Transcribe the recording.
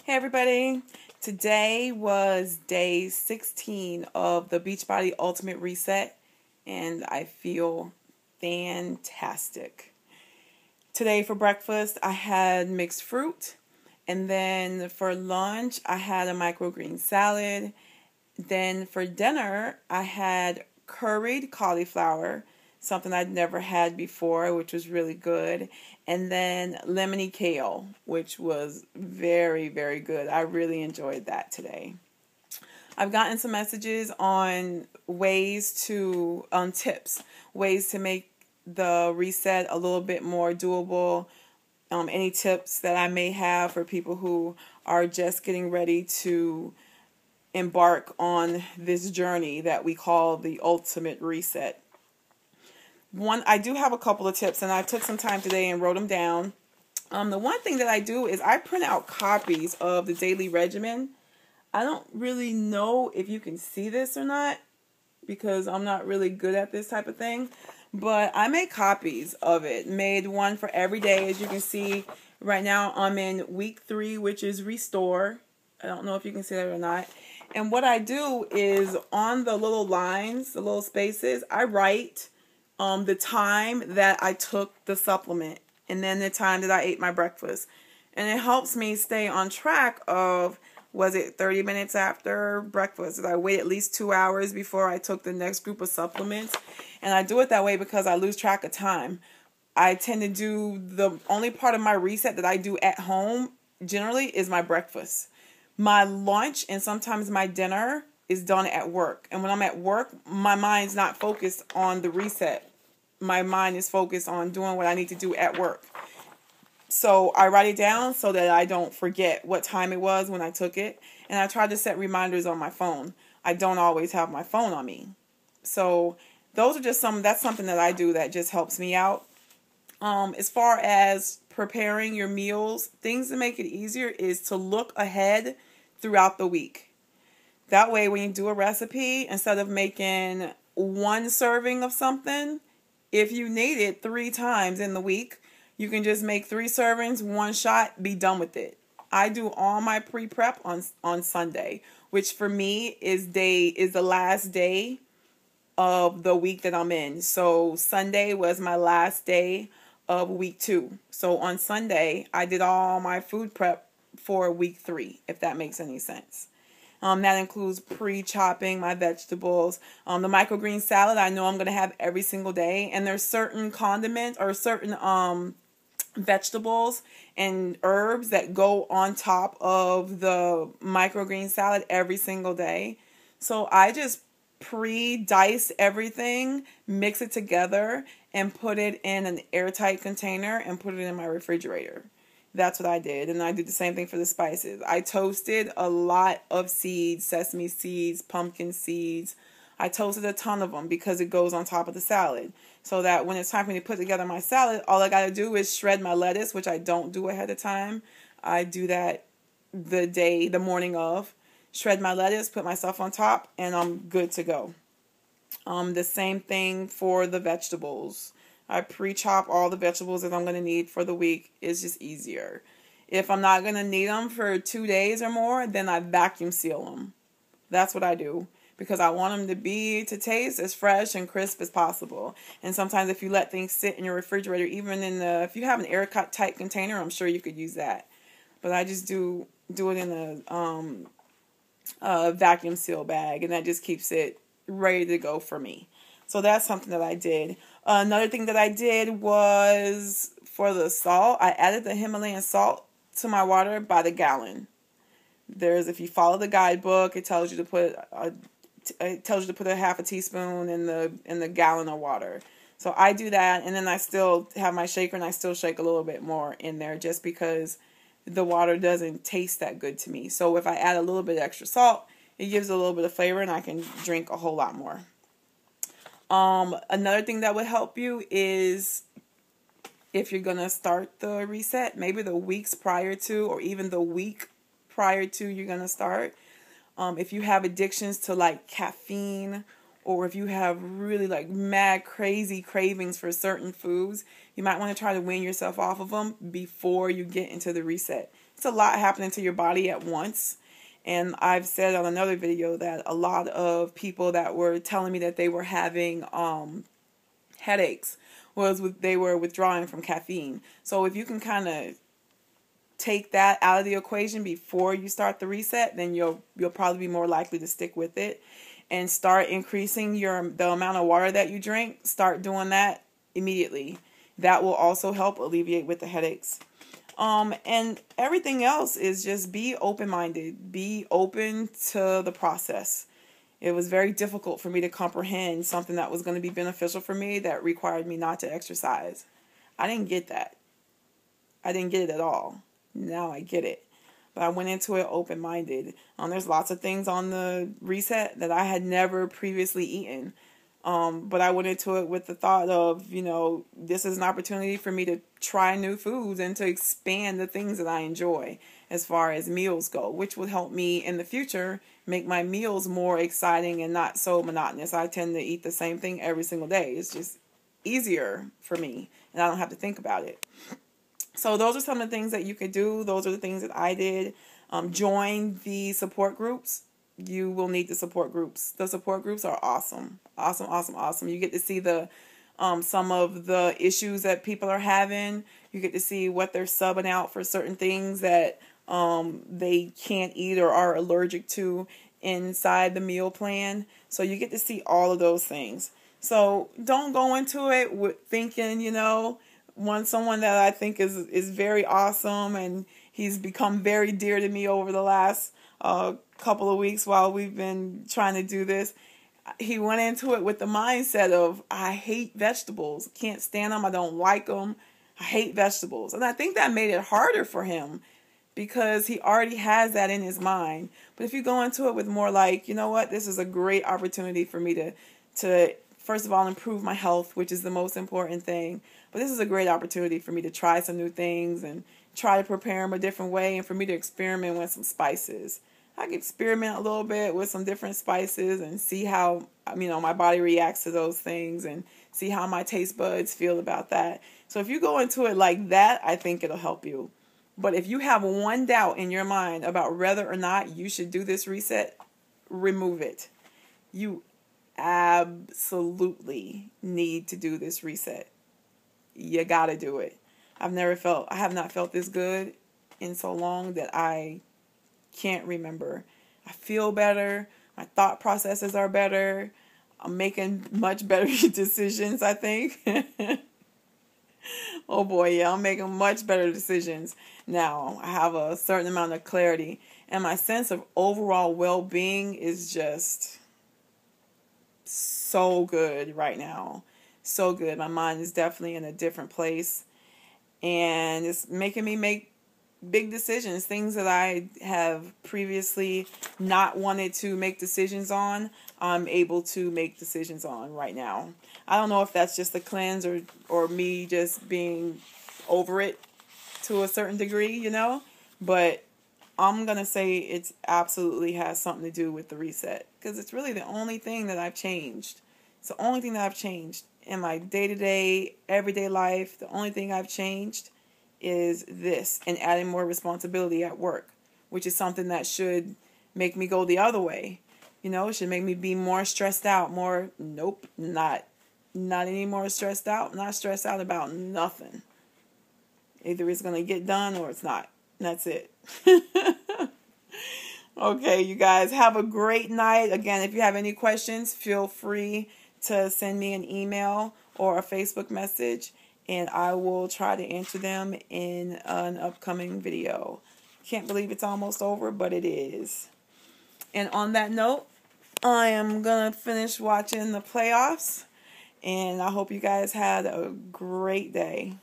Hey everybody, today was day 16 of the Beachbody Ultimate Reset and I feel fantastic. Today for breakfast I had mixed fruit, and then for lunch I had a microgreen salad. Then for dinner I had curried cauliflower, something I'd never had before, which was really good. And then lemony kale, which was very, very good. I really enjoyed that today. I've gotten some messages on tips, ways to make the reset a little bit more doable. Any tips that I may have for people who are just getting ready to embark on this journey that we call the ultimate reset. I do have a couple of tips, and I took some time today and wrote them down. The one thing that I do is I print out copies of the daily regimen. I don't really know if you can see this or not because I'm not really good at this type of thing, but I made copies of it. Made one for every day. As you can see, right now I'm in week 3, which is restore. I don't know if you can see that or not. And what I do is on the little lines, the little spaces, I write the time that I took the supplement and then the time that I ate my breakfast. And it helps me stay on track of, was it 30 minutes after breakfast? Did I wait at least 2 hours before I took the next group of supplements? And I do it that way because I lose track of time. I tend to do the only part of my reset that I do at home generally is my breakfast. My lunch and sometimes my dinner is done at work. And when I'm at work, my mind's not focused on the reset. My mind is focused on doing what I need to do at work. So I write it down so that I don't forget what time it was when I took it. And I try to set reminders on my phone. I don't always have my phone on me. So those are just that's something that I do that just helps me out. As far as preparing your meals, things to make it easier is to look ahead throughout the week. That way, when you do a recipe, instead of making one serving of something, if you need it 3 times in the week, you can just make 3 servings, 1 shot, be done with it. I do all my pre-prep on Sunday, which for me is the last day of the week that I'm in. So Sunday was my last day of week 2. So on Sunday, I did all my food prep for week 3, if that makes any sense. That includes pre-chopping my vegetables. The microgreen salad, I know I'm going to have every single day. And there's certain condiments or certain vegetables and herbs that go on top of the microgreen salad every single day. So I just pre-dice everything, mix it together, and put it in an airtight container and put it in my refrigerator. That's what I did. And I did the same thing for the spices. I toasted a lot of seeds, sesame seeds, pumpkin seeds. I toasted a ton of them because it goes on top of the salad. So that when it's time for me to put together my salad, all I got to do is shred my lettuce, which I don't do ahead of time. I do that the morning of. Shred my lettuce, put my stuff on top, and I'm good to go. The same thing for the vegetables. I pre-chop all the vegetables that I'm going to need for the week. It's just easier. If I'm not going to need them for 2 days or more, then I vacuum seal them. That's what I do because I want them to taste as fresh and crisp as possible. And sometimes if you let things sit in your refrigerator, even if you have an airtight container, I'm sure you could use that. But I just do it in a vacuum seal bag, and that just keeps it ready to go for me. So that's something that I did. Another thing that I did was for the salt, I added the Himalayan salt to my water by the gallon. If you follow the guidebook, it tells you to put a half a teaspoon in the gallon of water. So I do that, and then I still have my shaker, and I still shake a little bit more in there just because the water doesn't taste that good to me. So if I add a little bit of extra salt, it gives a little bit of flavor, and I can drink a whole lot more. Another thing that would help you is if you're going to start the reset, maybe the weeks prior to, or even the week prior to you're going to start. If you have addictions to like caffeine, or if you have really like mad crazy cravings for certain foods, you might want to try to wean yourself off of them before you get into the reset. just a lot happening to your body at once. And I've said on another video that a lot of people that were telling me that they were having headaches they were withdrawing from caffeine. So if you can kind of take that out of the equation before you start the reset, then you'll probably be more likely to stick with it and start increasing the amount of water that you drink. Start doing that immediately. That will also help alleviate with the headaches. And everything else is just be open-minded. Be open to the process. It was very difficult for me to comprehend something that was going to be beneficial for me that required me not to exercise. I didn't get that. I didn't get it at all. Now I get it. But I went into it open-minded. There's lots of things on the reset that I had never previously eaten. But I went into it with the thought of, this is an opportunity for me to try new foods and to expand the things that I enjoy as far as meals go, which would help me in the future make my meals more exciting and not so monotonous. I tend to eat the same thing every single day. It's just easier for me, and I don't have to think about it. So those are some of the things that you could do. Those are the things that I did. Join the support groups. You will need the support groups. The support groups are awesome. Awesome, awesome, awesome. You get to see some of the issues that people are having. You get to see what they're subbing out for certain things that they can't eat or are allergic to inside the meal plan. So you get to see all of those things. So don't go into it with thinking, someone that I think is very awesome, and he's become very dear to me over the last couple of weeks while we've been trying to do this. He went into it with the mindset of, I hate vegetables. Can't stand them. I don't like them. I hate vegetables. And I think that made it harder for him because he already has that in his mind. But if you go into it with more like, this is a great opportunity for me to first of all, improve my health, which is the most important thing. But this is a great opportunity for me to try some new things and try to prepare them a different way, and for me to experiment with some spices. I can experiment a little bit with some different spices and see how, my body reacts to those things and see how my taste buds feel about that. So if you go into it like that, I think it'll help you. But if you have one doubt in your mind about whether or not you should do this reset, remove it. You absolutely need to do this reset. You gotta do it. I have not felt this good in so long that I can't remember. I feel better. My thought processes are better. I'm making much better decisions, I think. Oh boy, yeah, I'm making much better decisions now. I have a certain amount of clarity, and my sense of overall well-being is just so good right now. So good. My mind is definitely in a different place, and it's making me make big decisions, things that I have previously not wanted to make decisions on. I'm able to make decisions on right now. I don't know if that's just a cleanse or me just being over it to a certain degree, but I'm going to say it absolutely has something to do with the reset, because it's really the only thing that I've changed. It's the only thing that I've changed in my day-to-day, everyday life. The only thing I've changed is this, and adding more responsibility at work, which is something that should make me go the other way. It should make me be more stressed out, nope, not any more stressed out, not stressed out about nothing. Either it's going to get done or it's not. That's it. Okay, you guys, have a great night. Again, if you have any questions, feel free to send me an email or a Facebook message, and I will try to answer them in an upcoming video. Can't believe it's almost over, but it is. And on that note, I am going to finish watching the playoffs, and I hope you guys had a great day.